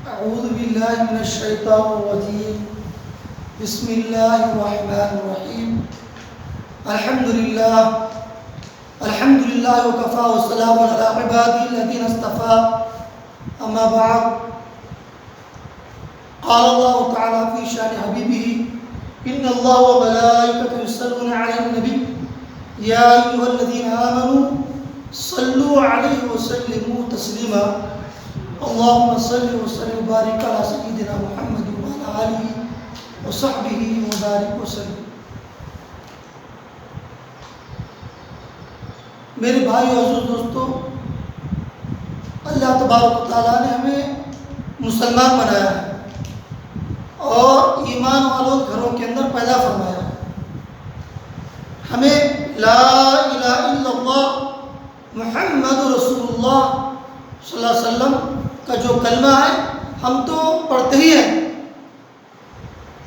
أعوذ بالله من الشيطان الرجيم. بسم الله الرحمن الرحيم. الحمد لله وكفى والسلام على عباده الذين اصطفى. أما بعد، قال الله تعالى في شأن حبيبه: إن الله وملائكته يصلون على النبي يا أيها الذين آمنوا صلوا عليه وسلموا تسليما. اللهم صل وسلم وبارك على سيدنا محمد وعلى آله وصحبه وبارك وسلم. میرے بھائی اور عزیز دوستو، اللہ تبارک و تعالیٰ نے ہمیں مسلمان بنایا ہے اور ایمان والوں گھروں کے اندر پیدا فرمایا ہے. ہمیں لا الہ الا اللہ محمد رسول اللہ صلی اللہ علیہ وسلم کا جو کلمہ ہے ہم تو پڑھتے ہی ہیں،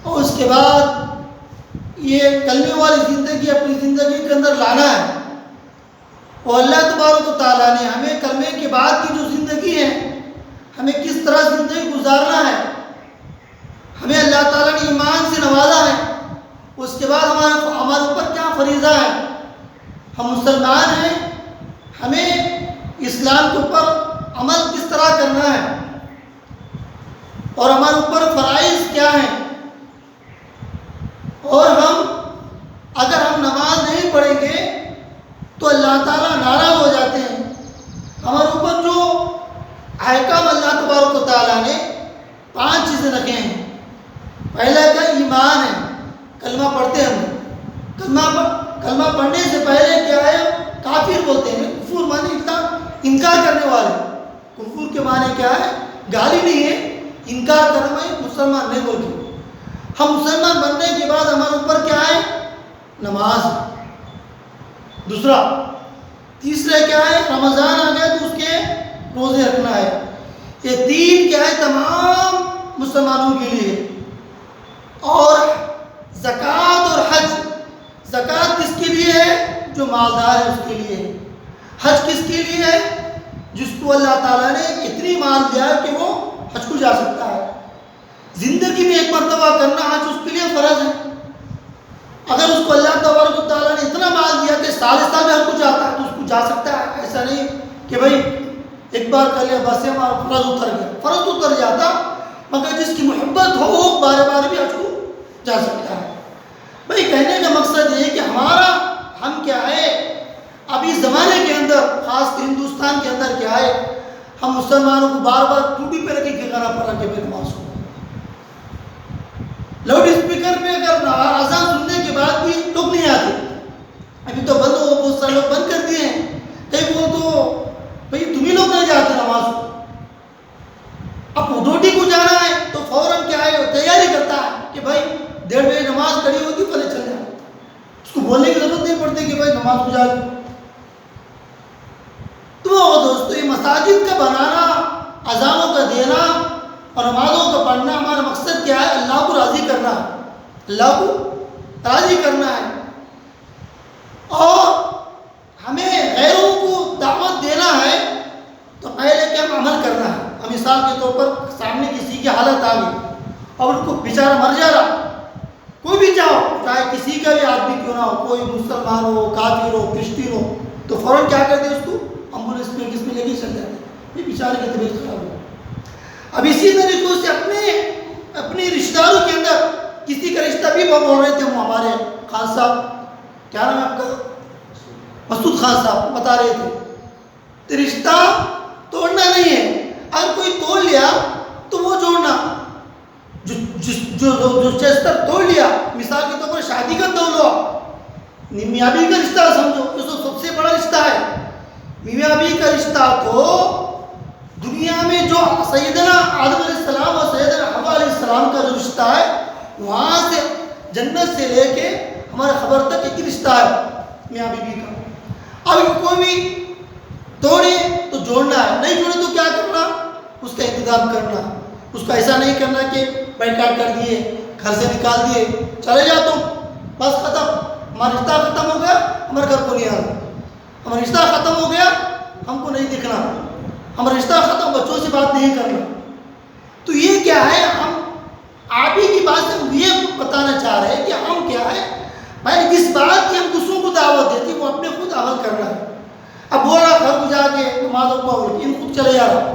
اور اس کے بعد یہ کلمے والی زندگی اپنی زندگی کے اندر لانا ہے. اور اللہ تبارک و تعالیٰ نے ہمیں کلمے کے بعد کی جو زندگی ہے ہمیں کس طرح زندگی گزارنا ہے، ہمیں اللہ تعالیٰ نے ایمان سے نوازا ہے، اس کے بعد ہمارے اوپر کیا فریضہ ہے. ہم مسلمان ہیں، ہمیں اسلام کے اوپر عمل کس طرح کرنا ہے اور ہمارے اوپر فرائض کیا ہیں. اور اگر ہم نماز نہیں پڑھیں گے تو اللہ تعالیٰ ناراض ہو جاتے ہیں. ہمارے اوپر جو احکام اللہ تبارک و تعالیٰ نے 5 چیزیں رکھے ہیں. پہلا کیا؟ ایمان ہے. کلمہ پڑھتے ہیں. کلمہ پڑھنے سے پہلے کیا ہے؟ کافر بولتے ہیں. کفر معنی انکار کرنے والے. کفر کے معنی کیا ہے؟ گالی نہیں ہے، انکار کرنا ہے، مسلمان نہیں بولتے. ہم مسلمان بننے کے بعد ہمارے اوپر کیا ہے؟ نماز. تیسرا کیا ہے؟ رمضان آ گیا تو اس کے روزے رکھنا ہے. یہ 3 کیا ہے؟ تمام مسلمانوں کے لیے. اور زکوٰۃ اور حج. زکوٰۃ کس کے لیے ہے؟ جو مالدار ہے اس کے لیے. حج کس کے لیے ہے؟ جس کو اللہ تعالیٰ نے اتنی مال دیا ہے کہ وہ حج کو جا سکتا ہے. زندگی میں ایک مرتبہ کرنا حج اس کے لیے فرض ہے. اگر اس کو اللہ تبارک و تعالیٰ نے اتنا مال دیا کہ سال میں حج کو جاتا ہے تو اس کو جا سکتا ہے. ایسا نہیں کہ بھائی ایک بار کر لیا بس ہمارا فرض اتر گیا. فرض اتر جاتا، مگر جس کی محبت ہو وہ بار بار بھی حج کو جا سکتا ہے. بھائی کہنے کا مقصد یہ ہے کہ ہم کیا ہے ابھی زمانے کے اندر، خاص کر ہندوستان کے اندر کیا ہے، ہم مسلمانوں کو بار بار ٹوٹی پہ رکھے کہ گانا پڑا کے نماز کو. لاؤڈ اسپیکر پہ اگر اذان سننے کے بعد بھی لوگ نہیں آتے. ابھی تو بند ہو، بہت سارے لوگ بند کر دیے ہیں. کئی وہ تو بھائی تم ہی لوگ نہیں جاتے نماز کو. اب ڈیوٹی کو جانا ہے تو فوراً کیا ہے وہ تیاری کرتا ہے کہ بھائی 1:30 بجے نماز کھڑی ہوتی پہلے چل جائے. اس کو بولنے کی ضرورت نہیں پڑتی کہ بھائی نماز کو جا. تو دوستو یہ مساجد کا بنانا، اذانوں کا دینا اور نمازوں کا پڑھنا، ہمارا مقصد کیا ہے؟ اللہ کو راضی کرنا ہے. اللہ کو راضی کرنا ہے. اور ہمیں غیروں کو دعوت دینا ہے تو پہلے کہ ہم عمل کرنا ہے. ہم مثال کے طور پر سامنے کسی کی حالت آ گئی اور ان کو بیچارہ مر جا رہا، کوئی بھی چاہو، چاہے کسی کا بھی آدمی کیوں نہ ہو، کوئی مسلمان ہو، کافر ہو، کرسچن ہو، تو فوراً کیا کرتے اس کو ایمبولینس میں کس میں لے کے چل جاتے. یہ بیچارے کی طبیعت خراب ہو. اب اسی طریقے سے اپنے رشتہ داروں کے اندر کسی کا رشتہ بھی بول رہے تھے. وہ ہمارے خان صاحب، کیا نام ہے آپ کا؟ مسعود خان صاحب بتا رہے تھے کہ رشتہ توڑنا نہیں ہے. اگر کوئی توڑ لیا تو وہ جوڑنا. جو چیستر توڑ لیا، مثال کے طور پر شادی کا توڑ لو، میاں بیوی کا رشتہ سمجھو، یہ سب سے بڑا رشتہ ہے. میاں بیوی کا رشتہ تو دنیا میں جو سیدنا آدم علیہ السلام اور سیدنا حوا علیہ السلام کا جو رشتہ ہے، وہاں سے جنت سے لے کے ہمارے خبر تک ایک رشتہ ہے میاں بیوی کا. اب کوئی بھی توڑے تو جوڑنا ہے، نہیں جوڑے تو کیا کرنا؟ اس کا انتظام کرنا. اس کو ایسا نہیں کرنا کہ بیکار کر دیے، گھر سے نکال دیے، چلے جا تم، بس ختم، ہمارا رشتہ ختم ہو گیا، ہمارے گھر کو نہیں آنا. ہمارا رشتہ ختم ہو گیا، ہم کو نہیں دکھنا، ہمارا رشتہ ختم، بچوں سے بات نہیں کرنا. تو نماز پڑھ ان خود چلے جا رہا,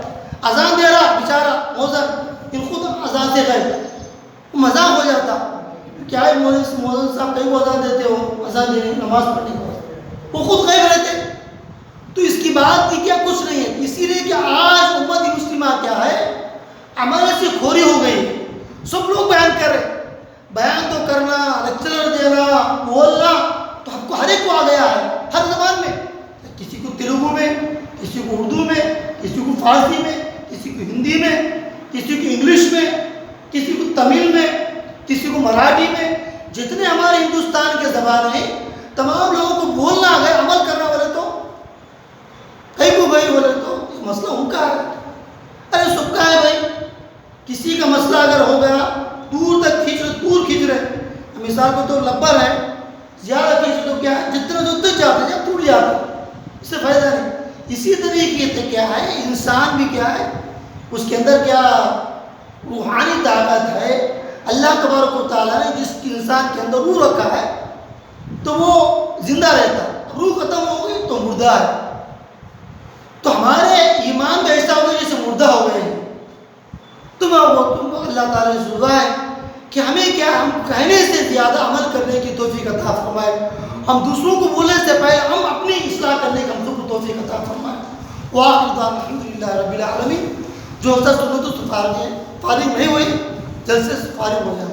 اذان دے رہا بیچارہ مؤذن ان خود اذان سے گئے, مذاق ہو جاتا کیا ہے مؤذن صاحب کئی کو اذان دیتے ہو اذان دینے نماز پڑھنے کو, وہ خود غائب رہتے. تو اس کی بات کی کیا کچھ نہیں ہے, اسی لیے کہ آج امت مسلمہ کیا ہے عمل سے کھوری ہو گئی. سب لوگ بیان کر رہے, بیان تو کرنا لیکچر دینا بولنا تو ہم کو ہر ایک کو آ گیا ہے ہر زبان میں, کسی کو تیلگو میں, کسی کو اردو میں, کسی کو فارسی میں, کسی کو ہندی میں, کسی کو انگلش میں, کسی کو تمل میں, کسی کو مراٹھی میں. جتنے ہمارے ہندوستان کے زبان ہیں تمام لوگوں کو بولنا آ گیا, عمل کرنا والے تو کئی کو بھائی بولے تو مسئلہ ان کا ہے. ارے سب کا ہے بھائی, کسی کا مسئلہ اگر ہو گیا دور تک کھینچ رہے, مثال کو تو لبر ہے زیادہ کھینچ تو کیا ہے جتنا جو تک جاتے ہیں ٹوٹ جاتا ہے, اس سے فائدہ نہیں. اسی طریقے سے کیا ہے انسان بھی کیا ہے اس کے اندر کیا روحانی طاقت ہے. اللہ تبارک و تعالیٰ نے جس انسان کے اندر روح رکھا ہے تو وہ زندہ رہتا ہے, روح ختم ہو گئی تو مردہ ہے. تو ہمارے ایمان کا ایسا ہو گیا جیسے مردہ ہو گئے. تم اللہ تعالیٰ سے دعا ہے کہ ہمیں کیا ہم کہنے سے زیادہ عمل کرنے کی توفیق عطا فرمائے. ہم دوسروں کو بولنے سے پہلے ہم اپنی اصلاح کرنے کی ہم سب کو توفیق عطا فرمائے. وآخر دعوانا الحمدللہ رب العالمین. جو ہوتا سنو تو فارغ نہیں ہوئی, جلسے سے فارغ ہو جائے.